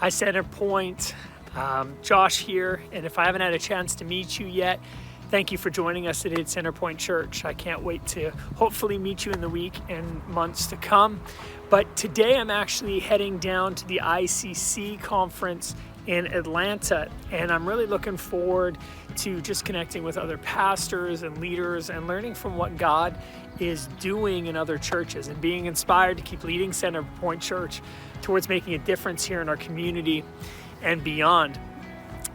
Hi, Center Point. Josh here, and if I haven't had a chance to meet you yet, thank you for joining us today at Center Point Church. I can't wait to hopefully meet you in the week and months to come. But today I'm actually heading down to the ICC conference in Atlanta, and I'm really looking forward to just connecting with other pastors and leaders and learning from what God is doing in other churches and being inspired to keep leading Center Point Church towards making a difference here in our community and beyond.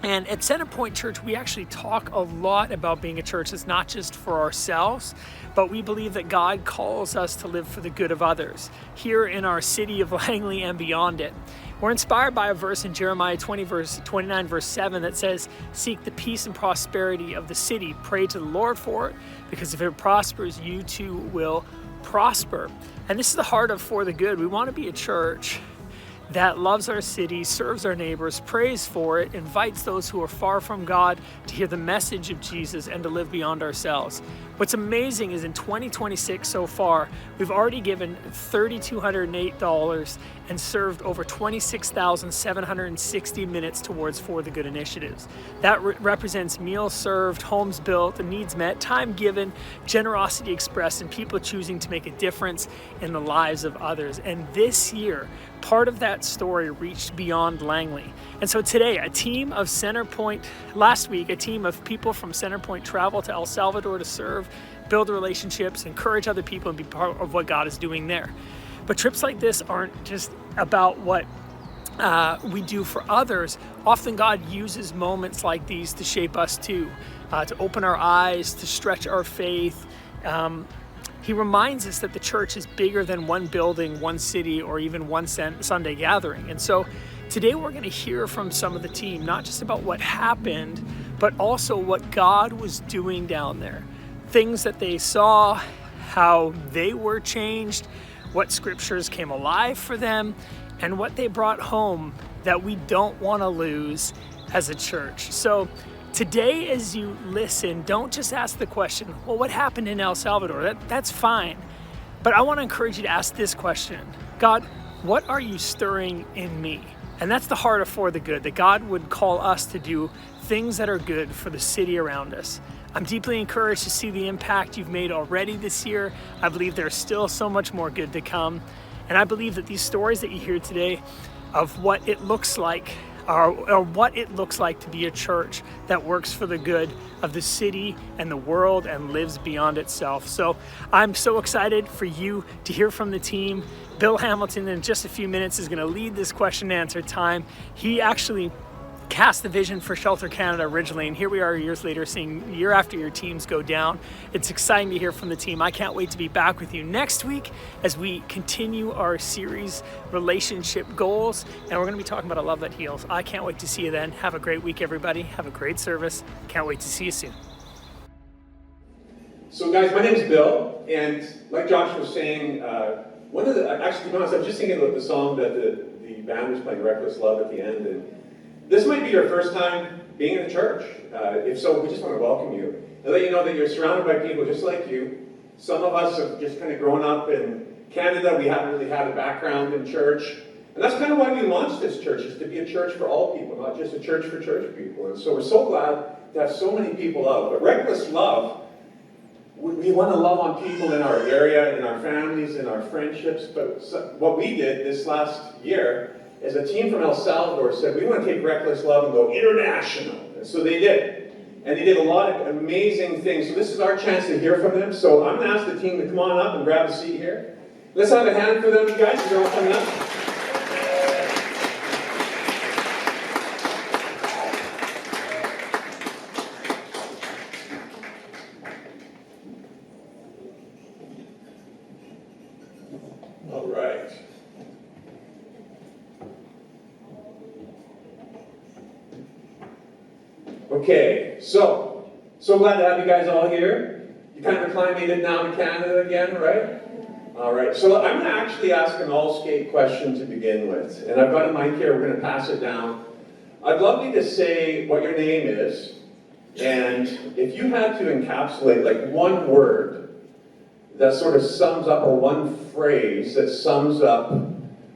And at Center Point Church, we actually talk a lot about being a church that's not just for ourselves, but we believe that God calls us to live for the good of others here in our city of Langley and beyond it. We're inspired by a verse in Jeremiah 29, verse 7 that says, "Seek the peace and prosperity of the city. Pray to the Lord for it, because if it prospers, you too will prosper." And this is the heart of For the Good. We want to be a church that loves our city, serves our neighbors, prays for it, invites those who are far from God to hear the message of Jesus and to live beyond ourselves. What's amazing is in 2026 so far, we've already given $3,208 and served over 26,760 minutes towards For the Good initiatives. That represents meals served, homes built, and needs met, time given, generosity expressed, and people choosing to make a difference in the lives of others. And this year, part of that story reached beyond Langley. And so today, a team of last week, a team of people from Center Point traveled to El Salvador to serve, build relationships, encourage other people, and be part of what God is doing there. But trips like this aren't just about what we do for others. Often God uses moments like these to shape us too, to open our eyes, to stretch our faith. He reminds us that the church is bigger than one building, one city, or even one Sunday gathering. And so today we're going to hear from some of the team, not just about what happened, but also what God was doing down there. Things that they saw, how they were changed, what scriptures came alive for them, and what they brought home that we don't want to lose as a church. So today, as you listen, don't just ask the question, well, what happened in El Salvador? That's fine. But I want to encourage you to ask this question: God, what are you stirring in me? And that's the heart of For the Good, that God would call us to do things that are good for the city around us. I'm deeply encouraged to see the impact you've made already this year. I believe there's still so much more good to come. And I believe that these stories that you hear today of what it looks like or what it looks like to be a church that works for the good of the city and the world and lives beyond itself. So I'm so excited for you to hear from the team. Bill Hamilton in just a few minutes is going to lead this question and answer time. He actually cast the vision for Shelter Canada originally, and here we are years later seeing year after year teams go down. It's exciting to hear from the team. I can't wait to be back with you next week as we continue our series, Relationship Goals, and we're going to be talking about a love that heals. I can't wait to see you then. Have a great week, everybody. Have a great service. Can't wait to see you soon. So guys, my name's Bill, and like Josh was saying, actually, to be honest, I was just thinking about the song that the band was playing, Reckless Love, at the end, and this might be your first time being in the church. If so, we just want to welcome you and let you know that you're surrounded by people just like you. Some of us have just kind of grown up in Canada. We haven't really had a background in church. And that's kind of why we launched this church, is to be a church for all people, not just a church for church people. And so we're so glad to have so many people out. But Reckless Love, we want to love on people in our area, in our families, in our friendships. But what we did this last year is a team from El Salvador said, we want to take Reckless Love and go international. And so they did. And they did a lot of amazing things. So this is our chance to hear from them. So I'm going to ask the team to come on up and grab a seat here. Let's have a hand for them, you guys. They're all coming up. All right. Okay, so glad to have you guys all here. You kind of acclimated now to Canada again, right? All right, so I'm going to actually ask an all-skate question to begin with. And I've got a mic here, we're going to pass it down. I'd love you to say what your name is, and if you had to encapsulate like one word that sort of sums up, or one phrase that sums up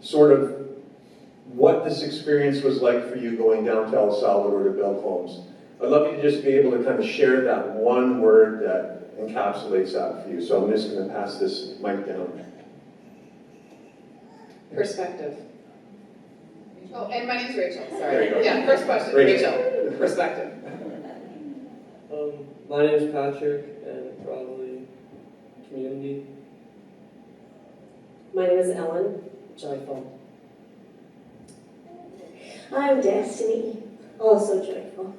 sort of what this experience was like for you going down to El Salvador to build homes. I'd love you to just be able to kind of share that one word that encapsulates that for you. So I'm just going to pass this mic down. Perspective. Oh, and my name's Rachel, There you go. sorry. Yeah, first question, Rachel. Perspective. My name is Patrick, and probably community. My name is Ellen. Joyful. I'm Destiny, also joyful.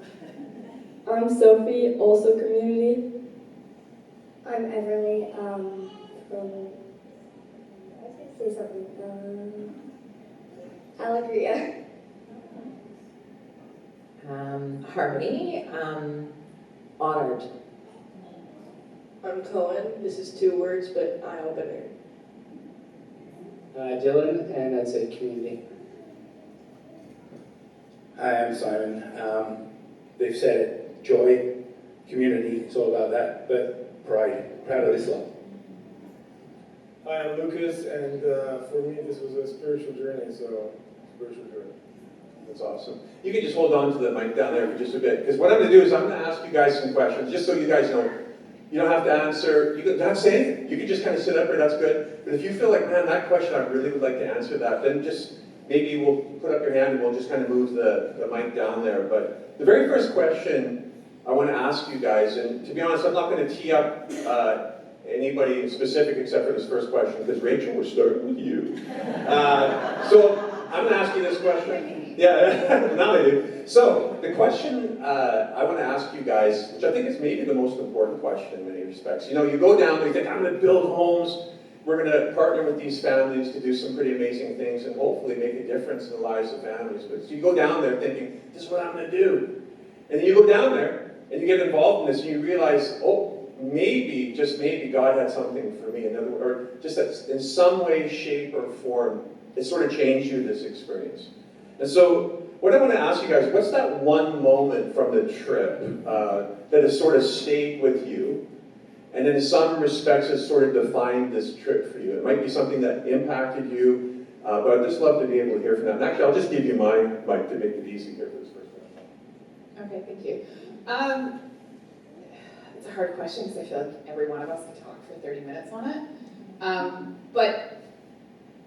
I'm Sophie, also community. I'm Everly, from, I was going to say something, Alegria. Harmony. Honored. I'm Cohen. This is 2 words, but eye-opener. Dylan, and I'd say community. Hi, I'm Simon. They've said it, joy, community, it's all about that, but pride, proud of this love. Hi, I'm Lucas, and for me this was a spiritual journey, so spiritual journey. That's awesome. You can just hold on to the mic down there for just a bit, because what I'm going to do is I'm going to ask you guys some questions, just so you guys know. You don't have to answer, you don't have to say anything. You can just kind of sit up there, that's good. But if you feel like, man, that question, I really would like to answer that, then just, maybe we'll put up your hand and we'll just kind of move the mic down there. But the very first question I want to ask you guys, and to be honest, I'm not going to tee up anybody specific except for this first question, because Rachel, we're starting with you. So I'm going to ask you this question. Yeah, now I do. So the question I want to ask you guys, which I think is maybe the most important question in many respects. You know, you go down there, you think, I'm going to build homes. We're going to partner with these families to do some pretty amazing things and hopefully make a difference in the lives of families. But so you go down there thinking, this is what I'm going to do. And then you go down there and you get involved in this and you realize, oh, maybe, just maybe, God had something for me. In other words, or just that in some way, shape, or form, it sort of changed you, this experience. And so what I want to ask you guys, what's that one moment from the trip that has sort of stayed with you, and in some respects has sort of defined this trip for you? It might be something that impacted you, but I'd just love to be able to hear from that. And actually, I'll just give you my mic to make it easy here for this first one. Okay, thank you. It's a hard question because I feel like every one of us could talk for 30 minutes on it. But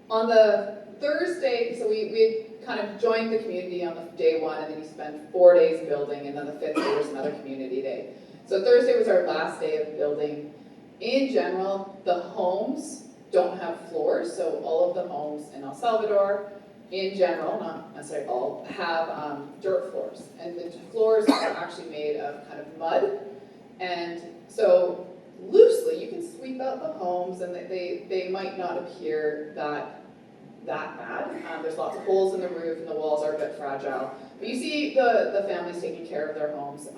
on the Thursday, so we kind of joined the community on the day 1, and then you spent 4 days building, and then the 5th day was another community day. So Thursday was our last day of building. In general, the homes don't have floors, so all of the homes in El Salvador, in general, not necessarily all, have dirt floors. And the floors are actually made of kind of mud. And so loosely, you can sweep out the homes, and they might not appear that bad. There's lots of holes in the roof, and the walls are a bit fragile. But you see the families taking care of their homes.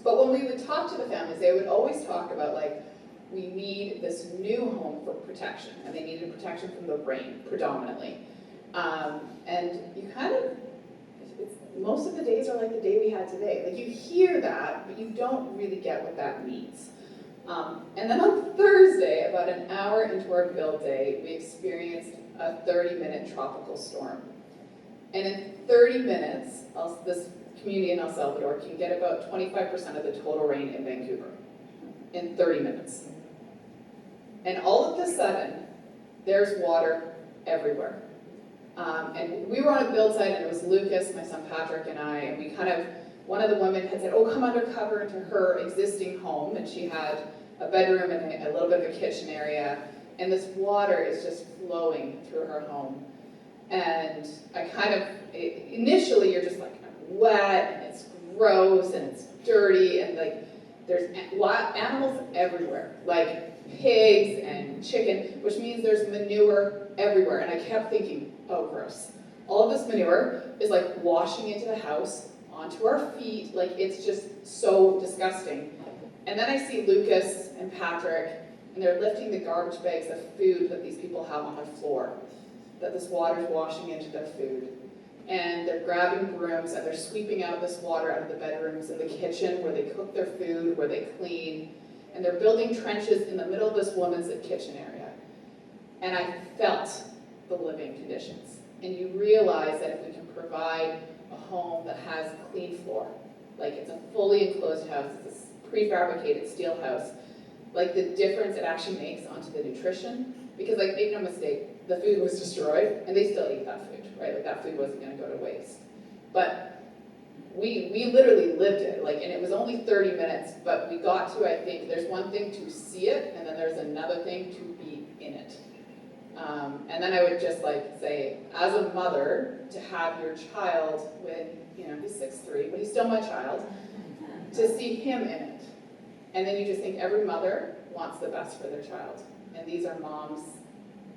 But when we would talk to the families, they would always talk about, like, we need this new home for protection, and they needed protection from the rain, predominantly. And you kind of, most of the days are like the day we had today. Like, you hear that, but you don't really get what that means. And then on Thursday, about an hour into our build day, we experienced a 30-minute tropical storm. And in 30 minutes, this community in El Salvador can get about 25% of the total rain in Vancouver in 30 minutes. And all of a sudden, there's water everywhere. And we were on a build site, and it was Lucas, my son Patrick, and I, and we kind of, one of the women had said, oh, come undercover into her existing home, and she had a bedroom and a little bit of a kitchen area, and this water is just flowing through her home. And I kind of, initially you're just like, I'm wet, and it's gross, and it's dirty, and like, there's animals everywhere, like pigs and chicken, which means there's manure everywhere. And I kept thinking, oh, gross. All of this manure is like washing into the house, onto our feet, like it's just so disgusting. And then I see Lucas and Patrick, and they're lifting the garbage bags of food that these people have on the floor, that this water's washing into their food. And they're grabbing brooms and they're sweeping out this water out of the bedrooms and the kitchen where they cook their food, where they clean. And they're building trenches in the middle of this woman's kitchen area. And I felt the living conditions. And you realize that if we can provide a home that has clean floor, like it's a fully enclosed house, it's a prefabricated steel house, like the difference it actually makes onto the nutrition. Because like, make no mistake, the food was destroyed and they still eat that food, right? Like that food wasn't gonna go to waste. But we literally lived it, like, and it was only 30 minutes, but we got to, I think, there's one thing to see it, and then there's another thing to be in it. And then I would just like say, as a mother, to have your child when, you know, he's 6'3", but he's still my child, to see him in it. And then you just think every mother wants the best for their child. And these are moms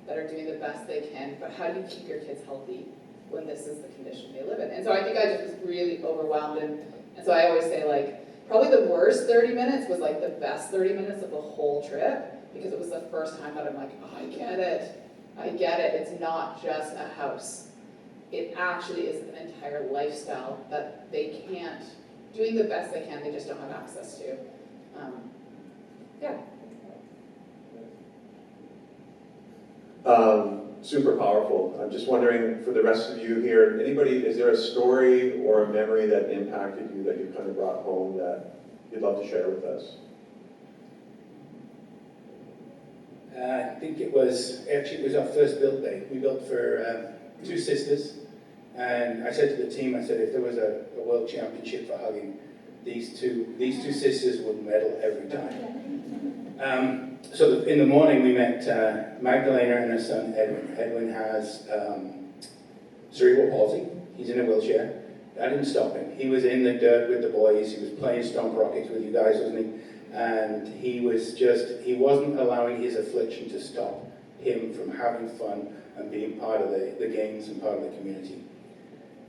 that are doing the best they can, but how do you keep your kids healthy when this is the condition they live in? And so I think I just was really overwhelmed, and so I always say, like, probably the worst 30 minutes was like the best 30 minutes of the whole trip, because it was the first time that I'm like, oh, I get it, it's not just a house. It actually is an entire lifestyle that they can't, doing the best they can, they just don't have access to. Yeah. Super powerful. I'm just wondering, for the rest of you here, anybody, is there a story or a memory that impacted you that you kind of brought home that you'd love to share with us? I think it was our first build day. We built for 2 sisters, and I said to the team, I said, if there was a world championship for hugging, these two sisters would medal every time. So in the morning we met Magdalena and her son Edwin. Edwin has cerebral palsy. He's in a wheelchair. That didn't stop him. He was in the dirt with the boys. He was playing Stomp Rockets with you guys, wasn't he? And he wasn't allowing his affliction to stop him from having fun and being part of the games and part of the community.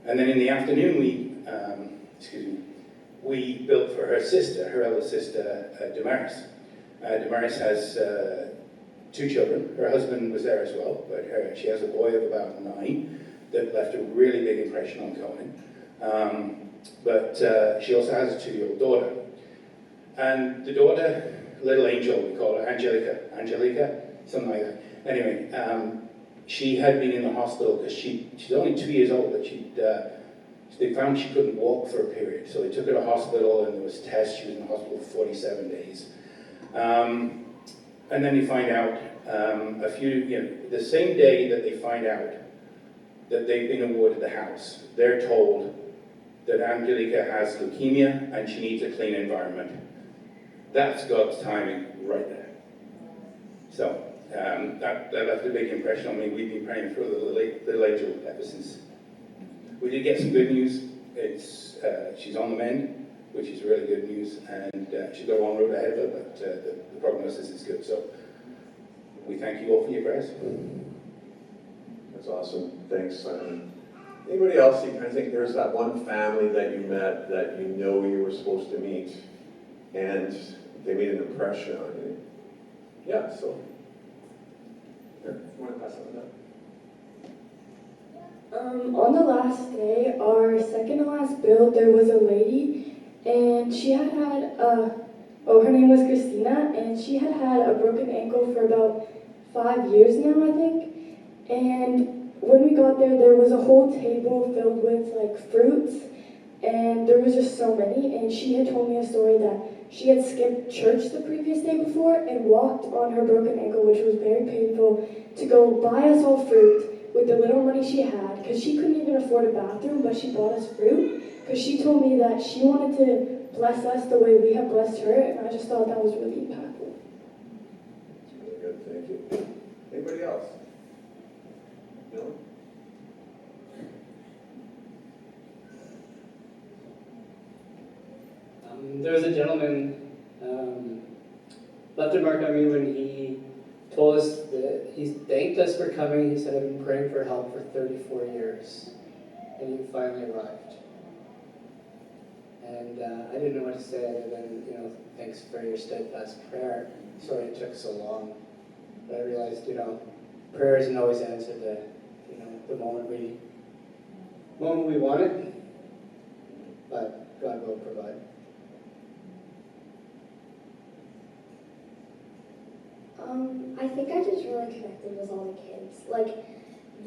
And then in the afternoon we built for her sister, her elder sister, Damaris. Damaris has 2 children. Her husband was there as well, but she has a boy of about 9 that left a really big impression on Cohen. But she also has a 2-year-old daughter. And the daughter, little angel, we call her, Angelica, something like that. Anyway, she had been in the hospital because she's only 2 years old, but they found she couldn't walk for a period. So they took her to hospital and there was tests. She was in the hospital for 47 days. And then you find out the same day that they find out that they've been awarded the house, they're told that Angelica has leukemia and she needs a clean environment. That's God's timing right there. So that left a big impression on me. We've been praying for the little angel ever since. We did get some good news. She's on the mend, which is really good news, and she's got a long road ahead of her, but the prognosis is good. So we thank you all for your prayers. That's awesome. Thanks, Simon. Anybody else, you kind of think there's that one family that you met that you know you were supposed to meet, and they made an impression on you? Yeah, so. Here, you want to pass on that? On the last day, our second to last build, there was a lady, and she had her name was Christina, and she had a broken ankle for about 5 years now, I think. And when we got there, there was a whole table filled with like fruits, and there was just so many. And she had told me a story that she had skipped church the previous day before and walked on her broken ankle, which was very painful, to go buy us all fruit with the little money she had, because she couldn't even afford a bathroom, but she bought us fruit, because she told me that she wanted to bless us the way we have blessed her, and I just thought that was really impactful. That's really good, thank you. Anybody else? No? There was a gentleman left a mark on me when he told us that he thanked us for coming. He said, I've been praying for help for 34 years, and you finally arrived. And I didn't know what to say other than, thanks for your steadfast prayer. Sorry it took so long. But I realized, prayer isn't always answered the moment we want it, but God will provide. I think I just really connected with all the kids. Like,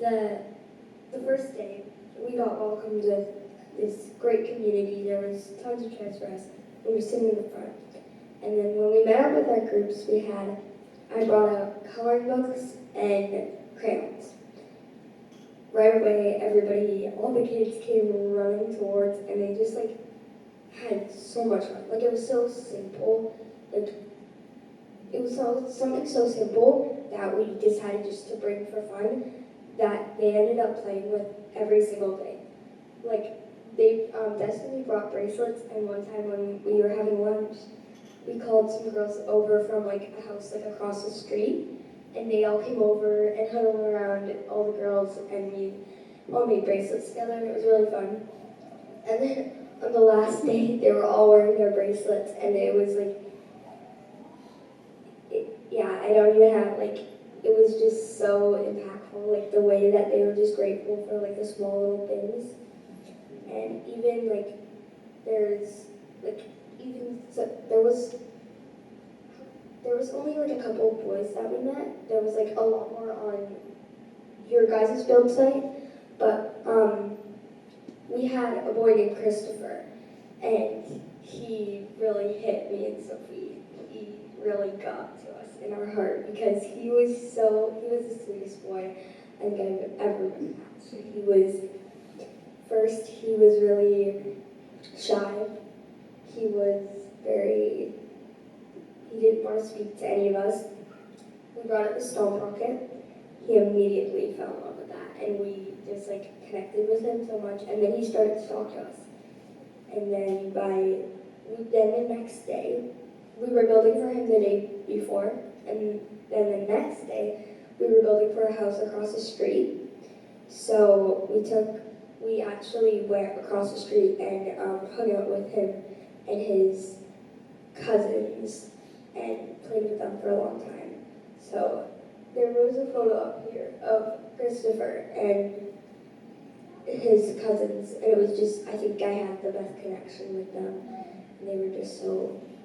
the the first day, we got welcomed with this great community. There was tons of transfers. We were sitting in the front. And then when we met up with our groups, I brought out coloring books and crayons. Right away, all the kids came running towards, and they just like had so much fun. Like it was so simple. Like it was something so simple that we decided just to bring for fun that they ended up playing with every single day. Like they Destiny brought bracelets, and one time when we were having lunch, we called some girls over from like a house like across the street, and they all came over and huddled around all the girls, and we all made bracelets together, and it was really fun. And then on the last day, they were all wearing their bracelets, and it was like, I don't even have, like, it was just so impactful, like the way that they were just grateful for like the small little things. And even like, there was only like a couple of boys that we met. There was like a lot more on your guys' build site, but we had a boy named Christopher, and he really hit me and Sophie. He really got to us in our heart because he was the sweetest boy I think I've ever met. So he was really shy. He didn't want to speak to any of us. We brought up the stone rocket. He immediately fell in love with that, and we just like connected with him so much. And then he started to talk to us. And then the next day, we were building for him the day before, and then the next day, we were building for a house across the street. So we actually went across the street and hung out with him and his cousins and played with them for a long time. So there was a photo up here of Christopher and his cousins, and it was just, I think I had the best connection with them. And they were just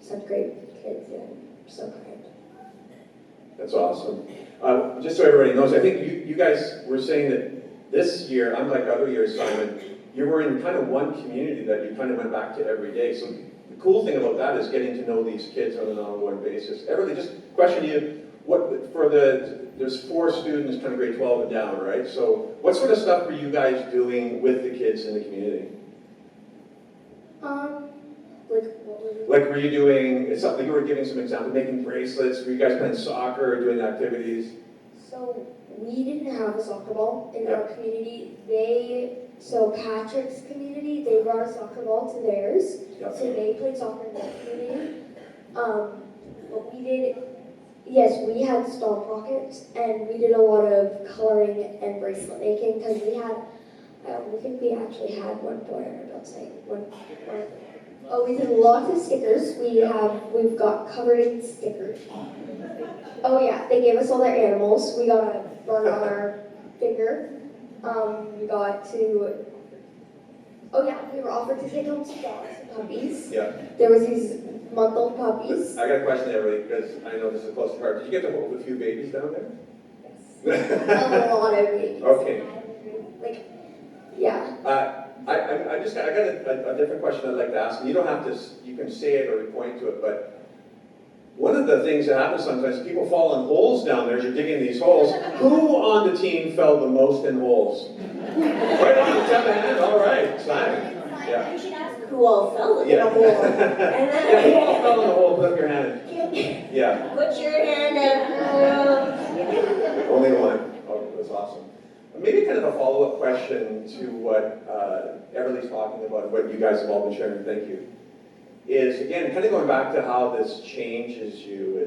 such great kids and so kind. That's awesome. Just so everybody knows, I think you guys were saying that this year, unlike other years, Simon, you were in kind of one community that you kind of went back to every day. So the cool thing about that is getting to know these kids on an ongoing basis. Everly, just question you, there's 4 students, kind of grade 12 and down, right? So what sort of stuff were you guys doing with the kids in the community? Like, were you doing something? You were giving some examples, making bracelets. Were you guys playing soccer or doing activities? So we didn't have a soccer ball in our community. So Patrick's community, they brought a soccer ball to theirs. Yep. So they played soccer in their community. But we had stomp rockets, and we did a lot of coloring and bracelet making because we think we actually had one boy on our build site. We did lots of stickers. We've got covered in stickers. Oh yeah, they gave us all their animals. We got a bird on our finger. We were offered to take home some dogs and puppies. Yeah. There was these month-old puppies. I got a question there, Everly, because I know this is close to heart. Did you get to hold a few babies down there? Yes. A lot of babies. Okay. Yeah. I got a different question I'd like to ask. You don't have to, you can say it or point to it, but one of the things that happens sometimes, people fall in holes down there as you're digging these holes. Who on the team fell the most in holes? Right on, let's have a hand. All right, Simon. Yeah. You should ask who all fell in Yeah. a hole. And Yeah, who all then fell in the hole? Put up your hand. Yeah. put your hand up. Only one. Oh, that's awesome. Maybe kind of a follow-up question to what Everly's talking about, what you guys have all been sharing, thank you, is again, kind of going back to how this changes you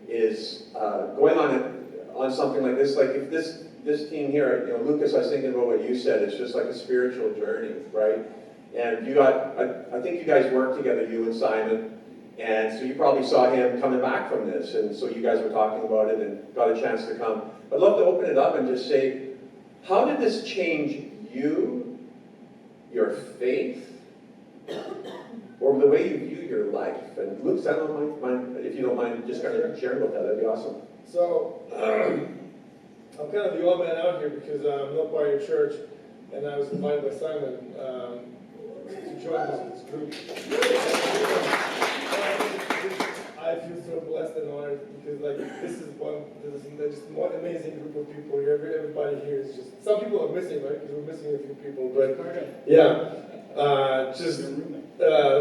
is going on something like this. Like if this team here, Lucas, I was thinking about what you said, it's just like a spiritual journey, right? And I think you guys worked together, you and Simon, and so you probably saw him coming back from this, and so you guys were talking about it and got a chance to come. I'd love to open it up and just say, how did this change you, your faith, or the way you view your life? And Luke, I don't mind if you don't mind just kind of sharing about that, that'd be awesome. So, I'm kind of the odd man out here because I'm not part of your church, and I was invited by Simon to join this group. I feel so blessed and honored because this is just one amazing group of people here. Everybody here is just, some people are missing, right? Because we're missing a few people, but yeah,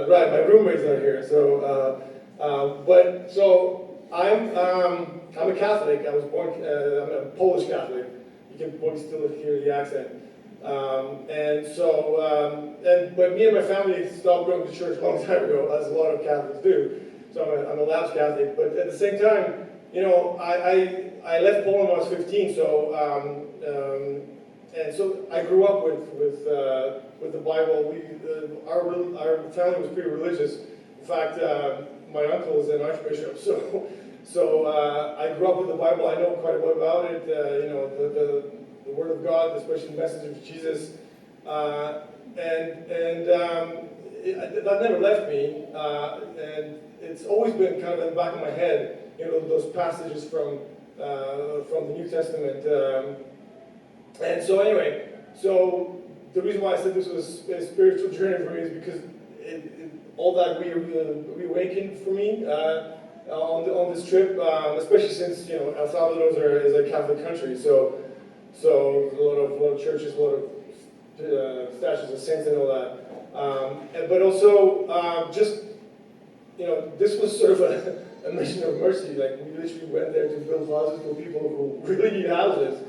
right. My roommate's not here, so I'm a Catholic. I was born. I'm a Polish Catholic. You can probably still hear the accent. But me and my family stopped going to church a long time ago, as a lot of Catholics do. So I'm a lapsed Catholic, but at the same time, I left Poland when I was 15. So I grew up with the Bible. Our family was pretty religious. In fact, my uncle is an archbishop, so I grew up with the Bible. I know quite a bit about it. The Word of God, the special message of Jesus, that never left me, and it's always been kind of in the back of my head, those passages from the New Testament. And so anyway, so the reason why I said this was a spiritual journey for me is because all that reawakened for me on this trip, especially since El Salvador is a Catholic country, so a lot of churches, a lot of statues of saints and all that. But also this was sort of a mission of mercy. Like we literally went there to build houses for people who really need houses,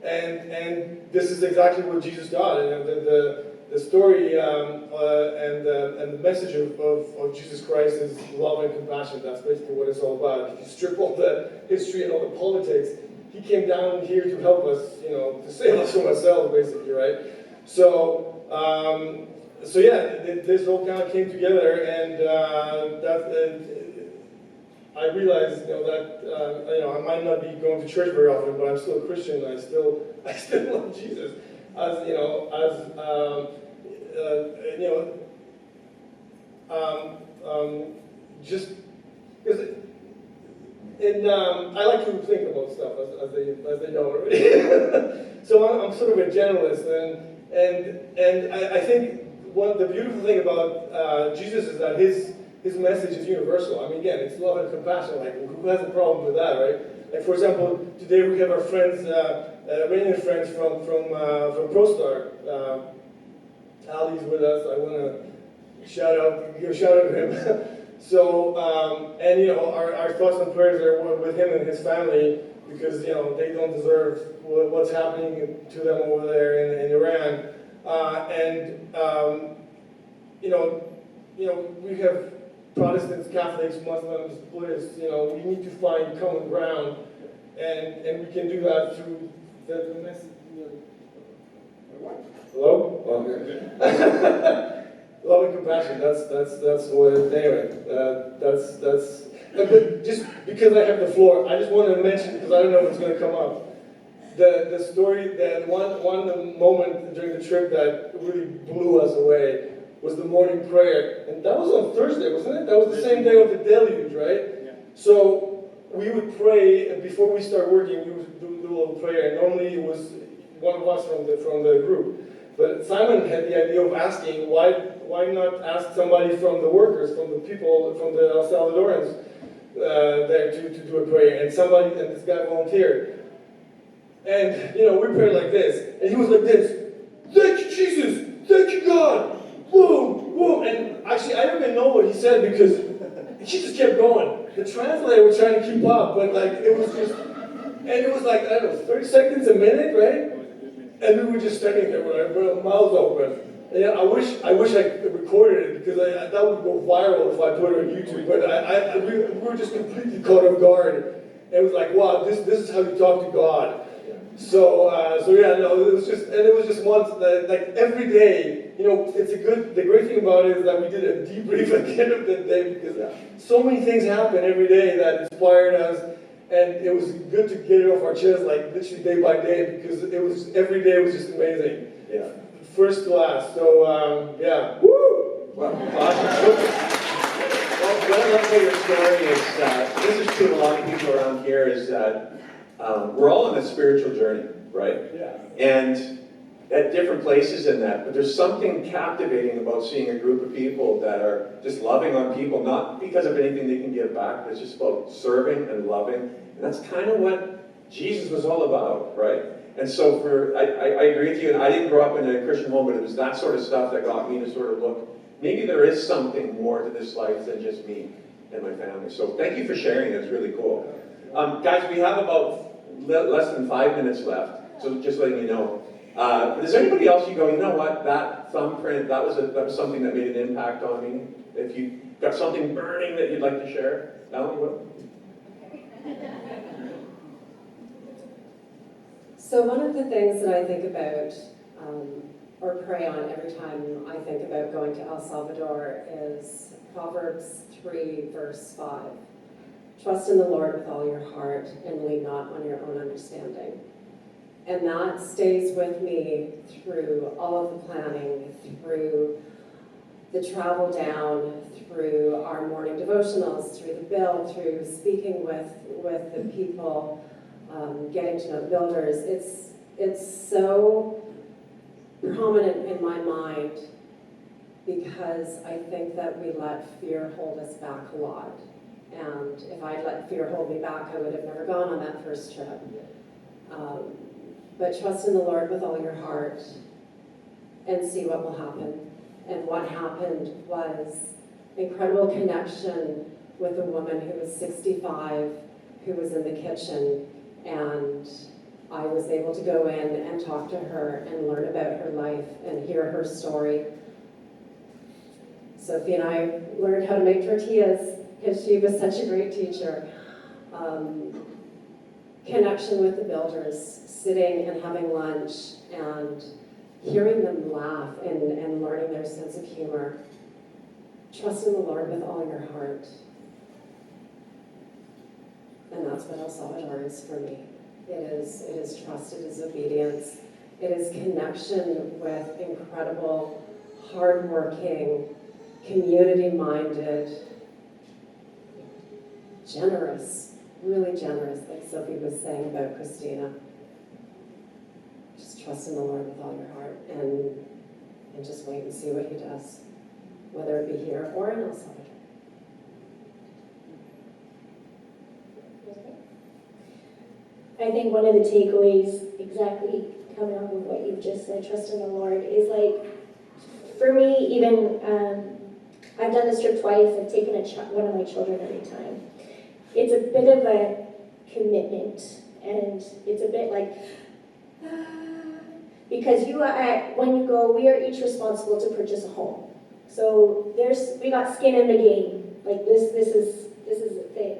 and this is exactly what Jesus got. And the story and the message of Jesus Christ is love and compassion. That's basically what it's all about. If you strip all the history and all the politics, he came down here to help us, to save us from ourselves, basically, right? So this all kind of came together, and I realized, that I might not be going to church very often, but I'm still a Christian. I still love Jesus, just because. And I like to think about stuff, as they know already. So I'm sort of a generalist, and I think the beautiful thing about Jesus is that his message is universal. I mean, again, it's love and compassion. Like, who has a problem with that, right? Like, for example, today we have our friends, Iranian friends from ProStar. Ali's with us. I want to give a shout out to him. So, our thoughts and prayers are with him and his family, because, they don't deserve what's happening to them over there in Iran. We have Protestants, Catholics, Muslims, Buddhists, we need to find common ground, and we can do that through the message. Hello? Okay. Love and compassion, that's what it, anyway, but just because I have the floor, I just wanted to mention, because I don't know if it's going to come up, the story, that one moment during the trip that really blew us away was the morning prayer, and that was on Thursday, wasn't it? That was the same day of the deluge, right? Yeah. So we would pray, and before we start working, we would do a little prayer, and normally it was one of us from the group. But Simon had the idea of asking, why not ask somebody from the workers, from the people, from the El Salvadorans there to do a prayer? And this guy volunteered. And, we prayed like this. And he was like this. Thank you, Jesus. Thank you, God. Boom, boom. And actually, I don't even know what he said because he just kept going. The translator was trying to keep up, but it was just, and it was like, I don't know, 30 seconds a minute, right? And we were just standing there with our mouths open. And I wish I recorded it, because that would go viral if I put it on YouTube. But we were just completely caught off guard. And it was like, wow, this is how you talk to God. It was just once, like every day, the great thing about it is that we did a debrief at the end of the day, because so many things happen every day that inspired us. And it was good to get it off our chest, like literally day by day, because every day was just amazing. Yeah. First to last. So, yeah. Woo! Well, awesome. Well, what I love about your story is, this is true of a lot of people around here, is that we're all on a spiritual journey, right? Yeah. And at different places in that, but there's something captivating about seeing a group of people that are just loving on people, not because of anything they can give back, but it's just about serving and loving. And that's kind of what Jesus was all about, right? And so I agree with you, and I didn't grow up in a Christian home, but it was that sort of stuff that got me to sort of look, maybe there is something more to this life than just me and my family. So thank you for sharing, that's really cool. Guys, we have about less than 5 minutes left, so just letting you know. But is there anybody else you go, you know what, that thumbprint, that was something that made an impact on me? If you got something burning that you'd like to share, Alan, what? So one of the things that I think about, or pray on every time I think about going to El Salvador is Proverbs 3, verse 5. Trust in the Lord with all your heart and lean not on your own understanding. And that stays with me through all of the planning, through the travel down, through our morning devotionals, through the build, through speaking with the people, getting to know the builders. It's so prominent in my mind because I think that we let fear hold us back a lot. And if I'd let fear hold me back, I would have never gone on that first trip. But trust in the Lord with all your heart and see what will happen. And what happened was incredible connection with a woman who was 65, who was in the kitchen, and I was able to go in and talk to her and learn about her life and hear her story. Sophie and I learned how to make tortillas because she was such a great teacher. Connection with the builders, sitting and having lunch and hearing them laugh and learning their sense of humor. Trust in the Lord with all your heart. And that's what El Salvador is for me. It is trust, it is obedience, it is connection with incredible, hardworking, community-minded, generous, really generous, like Sophie was saying about Christina. Just trust in the Lord with all your heart and just wait and see what he does, whether it be here or in El Salvador. I think one of the takeaways, exactly coming off of what you've just said, trust in the Lord, is like, for me, even, I've done this trip twice. I've taken one of my children every time. It's a bit of a commitment, and it's a bit like, because when you go, we are each responsible to purchase a home. So we got skin in the game. Like this is the thing.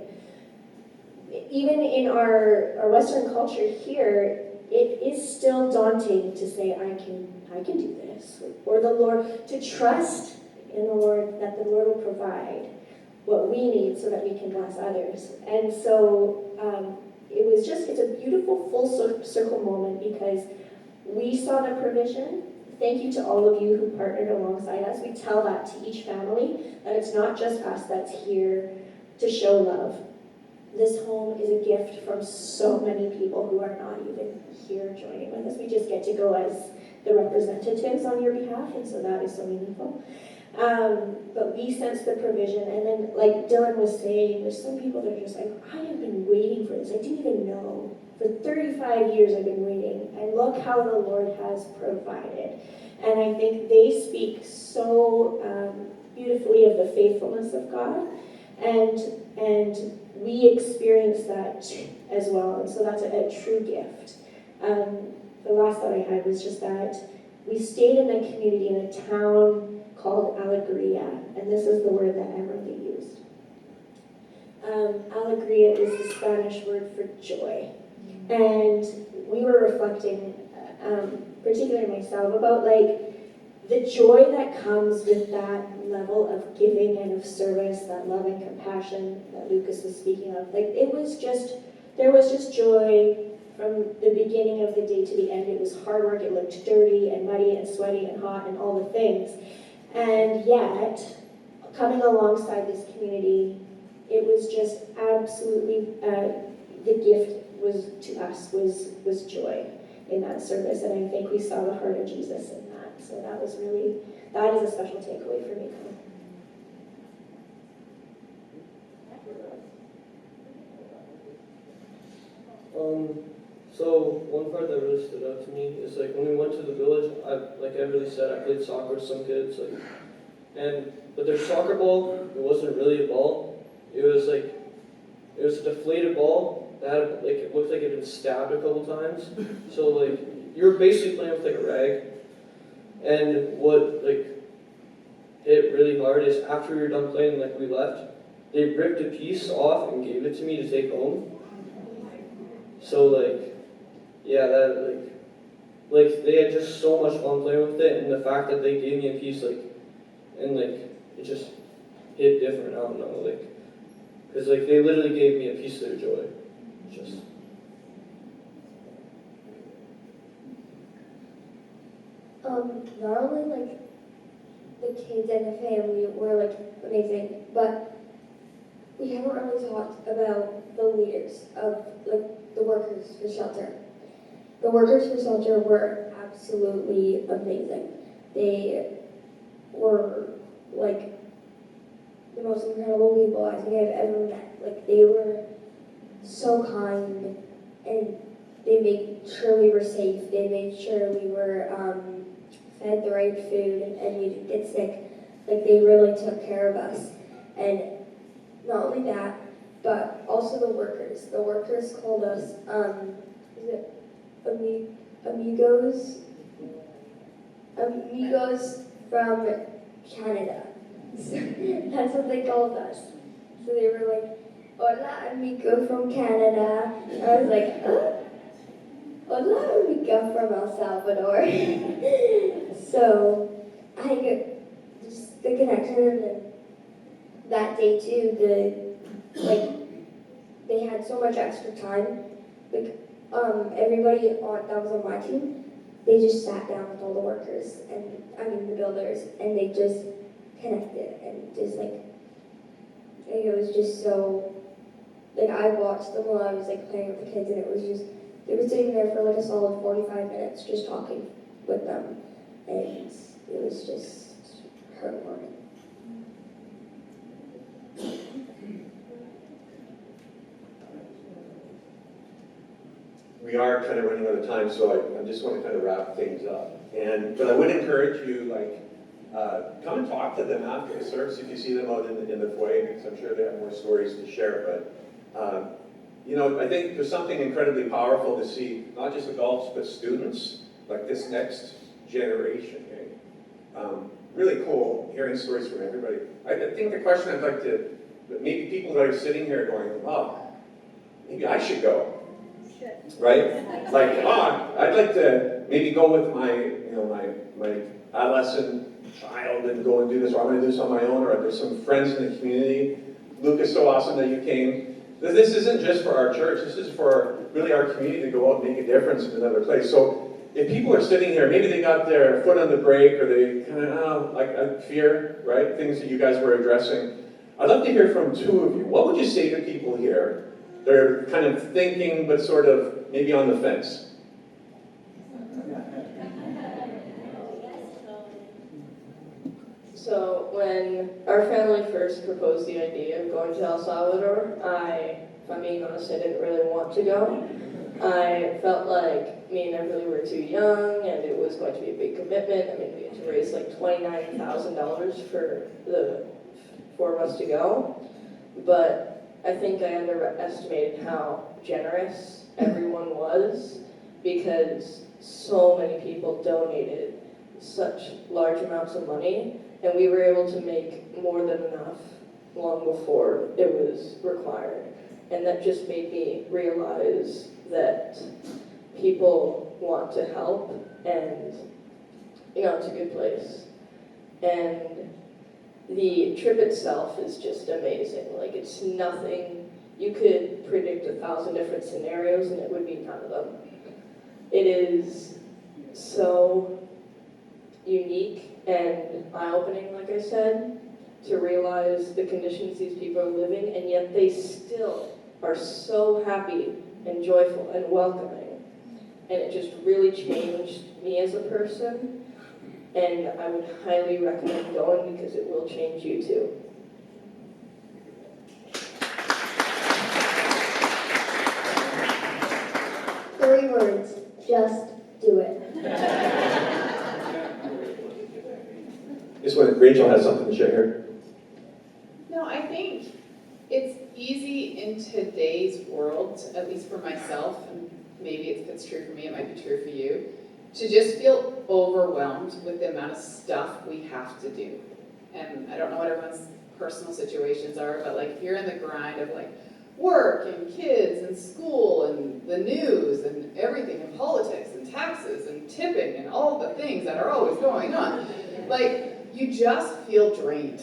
Even in our Western culture here, it is still daunting to say, I can do this. Or the Lord, to trust in the Lord that the Lord will provide what we need so that we can bless others. And so it's a beautiful full circle moment because we saw the provision. Thank you to all of you who partnered alongside us. We tell that to each family, that it's not just us that's here to show love. This home is a gift from so many people who are not even here joining with us. We just get to go as the representatives on your behalf, and so that is so meaningful. But we sense the provision, and then like Dylan was saying, there's some people that are just like, I have been waiting for this. I didn't even know. For 35 years I've been waiting, and look how the Lord has provided. And I think they speak so beautifully of the faithfulness of God, and we experience that as well, and so that's a true gift. The last thought I had was just that we stayed in a community in a town called Alegria, and this is the word that Emily used. Alegria is the Spanish word for joy, and we were reflecting, particularly myself, about like the joy that comes with that level of giving and of service, that love and compassion that Lucas was speaking of. Like there was just joy from the beginning of the day to the end. It was hard work, it looked dirty and muddy and sweaty and hot and all the things. And yet, coming alongside this community, it was just absolutely the gift was to us was joy in that service, and I think we saw the heart of Jesus in that. So that is a special takeaway for me. So one part that really stood out to me is like when we went to the village, like Emily said, I played soccer with some kids, but their soccer ball, it wasn't really a ball. It was a deflated ball that had, like, it looked like it had been stabbed a couple times. So like you were basically playing with like a rag. And what like hit really hard is after we were done playing, like we left, they ripped a piece off and gave it to me to take home. So like, yeah, that like they had just so much fun playing with it, and the fact that they gave me a piece, like, and like it just hit different. I don't know, like, because like they literally gave me a piece of their joy. Just. Not only like the kids and the family were like amazing, but we haven't really talked about the leaders of like the workers for shelter. The workers for shelter were absolutely amazing. They were like the most incredible people I think I've ever met. Like they were so kind, and they made sure we were safe. They made sure we were fed the right food and we didn't get sick. Like they really took care of us. And not only that, but also the workers. The workers called us, is it amigos? Amigos from Canada. So that's what they called us. So they were like, hola amigo from Canada. And I was like, hola amigo from El Salvador. So I think just the connection, and then that day too, they had so much extra time. Like everybody that was on my team, they just sat down with all the workers and the builders, and they just connected, and just like it was just so, like I watched them while I was like playing with the kids, and it was just, they were sitting there for like a solid 45 minutes just talking with them, and it was just heartwarming. We are kind of running out of time, so I just want to kind of wrap things up. But I would encourage you, come and talk to them after the service if you see them out in the foyer, because I'm sure they have more stories to share. But I think there's something incredibly powerful to see, not just adults, but students, like this next generation. Really cool hearing stories from everybody. I think the question I'd like to, maybe people that are sitting here going, oh, maybe I should go. Right? Like, I'd like to maybe go with my adolescent child and go and do this, or I'm going to do this on my own, or there's some friends in the community. Luke, it's so awesome that you came. This isn't just for our church, this is for really our community to go out and make a difference in another place. So if people are sitting here, maybe they got their foot on the brake, or they kind of, like fear, right? Things that you guys were addressing. I'd love to hear from two of you. What would you say to people here? They're kind of thinking, but sort of maybe on the fence. So when our family first proposed the idea of going to El Salvador, if I'm being honest, I didn't really want to go. I felt like me and Emily were too young, and it was going to be a big commitment. I mean, we had to raise like $29,000 for the 4 of us to go. But I think I underestimated how generous everyone was, because so many people donated such large amounts of money, and we were able to make more than enough long before it was required. And that just made me realize that people want to help, and it's a good place. And the trip itself is just amazing. Like, it's nothing, you could predict 1,000 different scenarios and it would be none of them. It is so unique and eye-opening, like I said, to realize the conditions these people are living, and yet they still are so happy and joyful and welcoming. And it just really changed me as a person. And I would highly recommend going because it will change you too. 3 words, just do it. This one, Rachel has something to share here. No, I think it's easy in today's world, at least for myself, and maybe if it's true for me, it might be true for you, to just feel overwhelmed with the amount of stuff we have to do. And I don't know what everyone's personal situations are, but like if you're in the grind of like work and kids and school and the news and everything and politics and taxes and tipping and all the things that are always going on, like you just feel drained.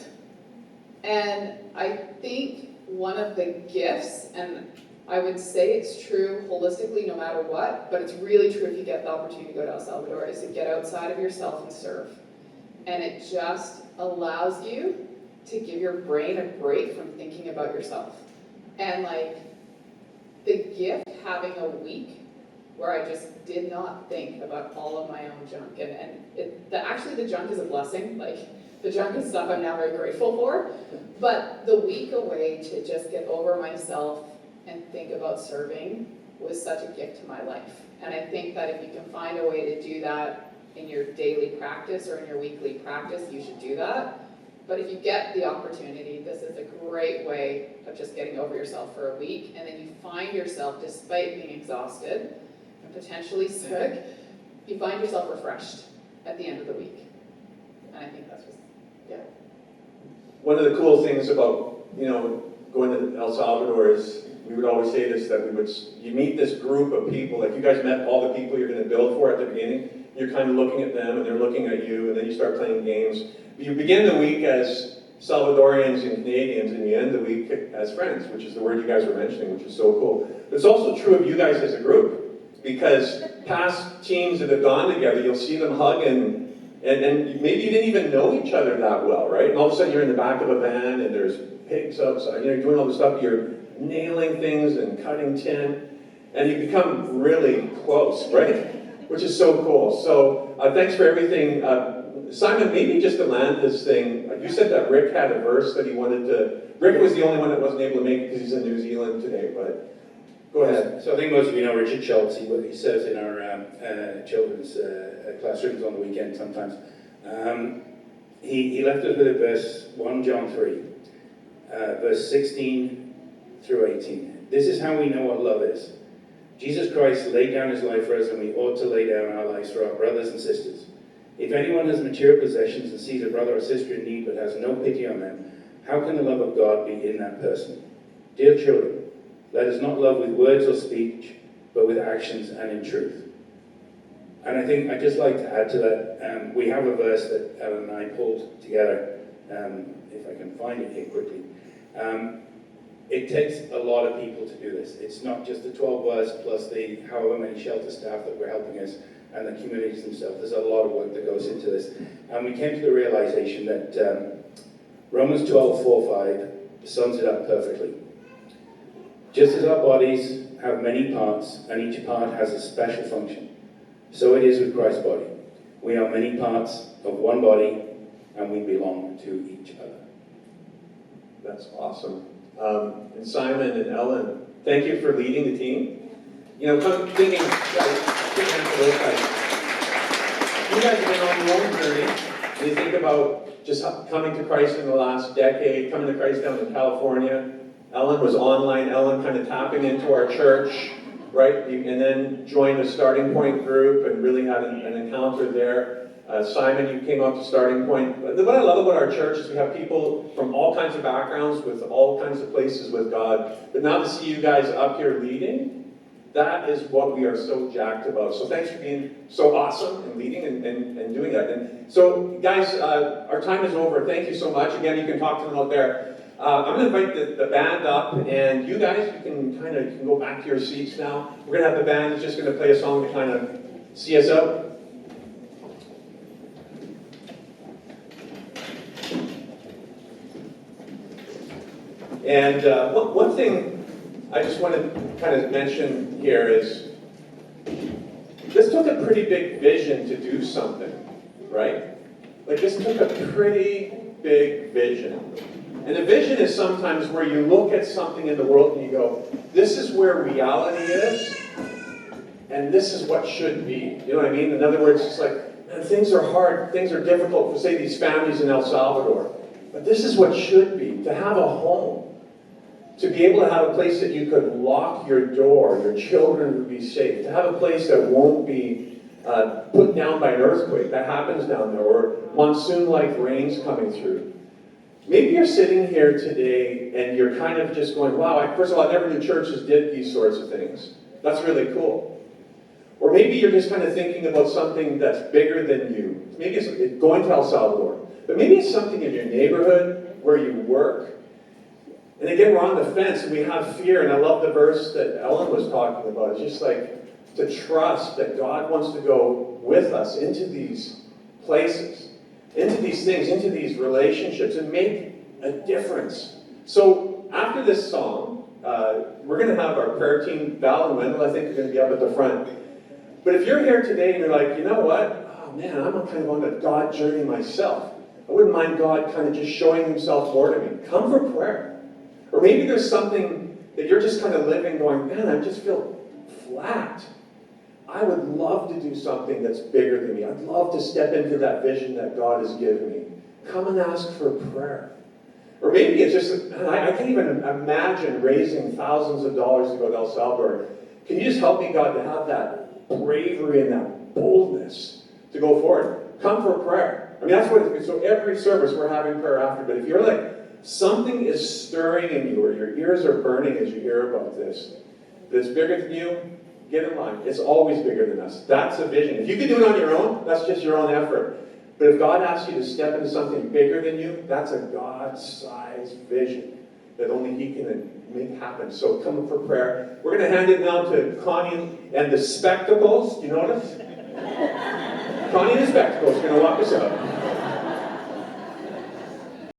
And I think one of the gifts, and I would say it's true holistically no matter what, but it's really true if you get the opportunity to go to El Salvador, is to get outside of yourself and serve. And it just allows you to give your brain a break from thinking about yourself. And like the gift having a week where I just did not think about all of my own junk. And actually the junk is a blessing. Like the junk is stuff I'm now very grateful for. But the week away to just get over myself and think about serving was such a gift to my life. And I think that if you can find a way to do that in your daily practice or in your weekly practice, you should do that. But if you get the opportunity, this is a great way of just getting over yourself for a week, and then you find yourself, despite being exhausted and potentially sick, you find yourself refreshed at the end of the week. And I think that's just, yeah. One of the cool things about, going to El Salvador is, we would always say this, that you meet this group of people, like you guys met all the people you're going to build for at the beginning, you're kind of looking at them and they're looking at you, and then you start playing games. You begin the week as Salvadorians and Canadians, and you end the week as friends, which is the word you guys were mentioning, which is so cool. But it's also true of you guys as a group, because past teams that have gone together, you'll see them hug and maybe you didn't even know each other that well, right? And all of a sudden you're in the back of a van and there's pigs outside, you're doing all this stuff, you're nailing things and cutting tin, and you become really close, right? Which is so cool. So thanks for everything. Simon, maybe just to land this thing, you said that Rick had a verse that he wanted to, Rick was the only one that wasn't able to make it because he's in New Zealand today, but go ahead. So I think most of you know Richard Schultz. He serves in our children's classrooms on the weekend sometimes. He left us with a verse, 1 John 3, verse 16 through 18. This is how we know what love is. Jesus Christ laid down his life for us, and we ought to lay down our lives for our brothers and sisters. If anyone has material possessions and sees a brother or sister in need but has no pity on them, how can the love of God be in that person? Dear children, let us not love with words or speech, but with actions and in truth. And I think I'd just like to add to that, we have a verse that Ellen and I pulled together, if I can find it here quickly. It takes a lot of people to do this. It's not just the 12 of us plus the however many shelter staff that were helping us and the communities themselves. There's a lot of work that goes into this. And we came to the realization that Romans 12:4-5 sums it up perfectly. Just as our bodies have many parts and each part has a special function, so it is with Christ's body. We are many parts of one body and we belong to each other. That's awesome. And Simon and Ellen, thank you for leading the team. Come thinking, you guys have been on your own journey. And you think about just coming to Christ in the last decade, coming to Christ down in California. Ellen was online. Ellen kind of tapping into our church, right? And then joined the Starting Point group and really had an encounter there. Simon, you came up to Starting Point. What I love about our church is we have people from all kinds of backgrounds with all kinds of places with God. But now to see you guys up here leading, that is what we are so jacked about. So thanks for being so awesome and leading and doing that. And so guys, our time is over. Thank you so much. Again, you can talk to them out there. I'm going to invite the band up, and you guys, you can go back to your seats now. We're going to have the band that's just going to play a song to kind of see us out. And one thing I just want to kind of mention here is, this took a pretty big vision to do something, right? Like this took a pretty big vision. And a vision is sometimes where you look at something in the world and you go, this is where reality is, and this is what should be. You know what I mean? In other words, it's like, man, things are hard, things are difficult for, say, these families in El Salvador. But this is what should be, to have a home. To be able to have a place that you could lock your door, your children would be safe. To have a place that won't be put down by an earthquake. That happens down there. Or monsoon-like rains coming through. Maybe you're sitting here today and you're kind of just going, wow, first of all, I never knew churches did these sorts of things. That's really cool. Or maybe you're just kind of thinking about something that's bigger than you. Maybe it's going to El Salvador. But maybe it's something in your neighborhood, where you work. And again, we're on the fence and we have fear. And I love the verse that Ellen was talking about. It's just like to trust that God wants to go with us into these places, into these things, into these relationships, and make a difference. So after this song, we're going to have our prayer team, Val and Wendell, I think, are going to be up at the front. But if you're here today and you're like, you know what? Oh man, I'm kind of on a God journey myself. I wouldn't mind God kind of just showing himself more to me. Come for prayer. Or maybe there's something that you're just kind of living going, man, I just feel flat. I would love to do something that's bigger than me. I'd love to step into that vision that God has given me. Come and ask for prayer. Or maybe it's just, man, I can't even imagine raising thousands of dollars to go to El Salvador. Can you just help me, God, to have that bravery and that boldness to go forward? Come for prayer. I mean, that's what it is. So every service we're having prayer after. But if you're like, something is stirring in you, or your ears are burning as you hear about this, but it's bigger than you, get in line. It's always bigger than us. That's a vision. If you can do it on your own, that's just your own effort. But if God asks you to step into something bigger than you, that's a God-sized vision that only he can make happen. So come up for prayer. We're going to hand it now to Connie and the spectacles. Do you notice? Connie and the spectacles are going to walk us out.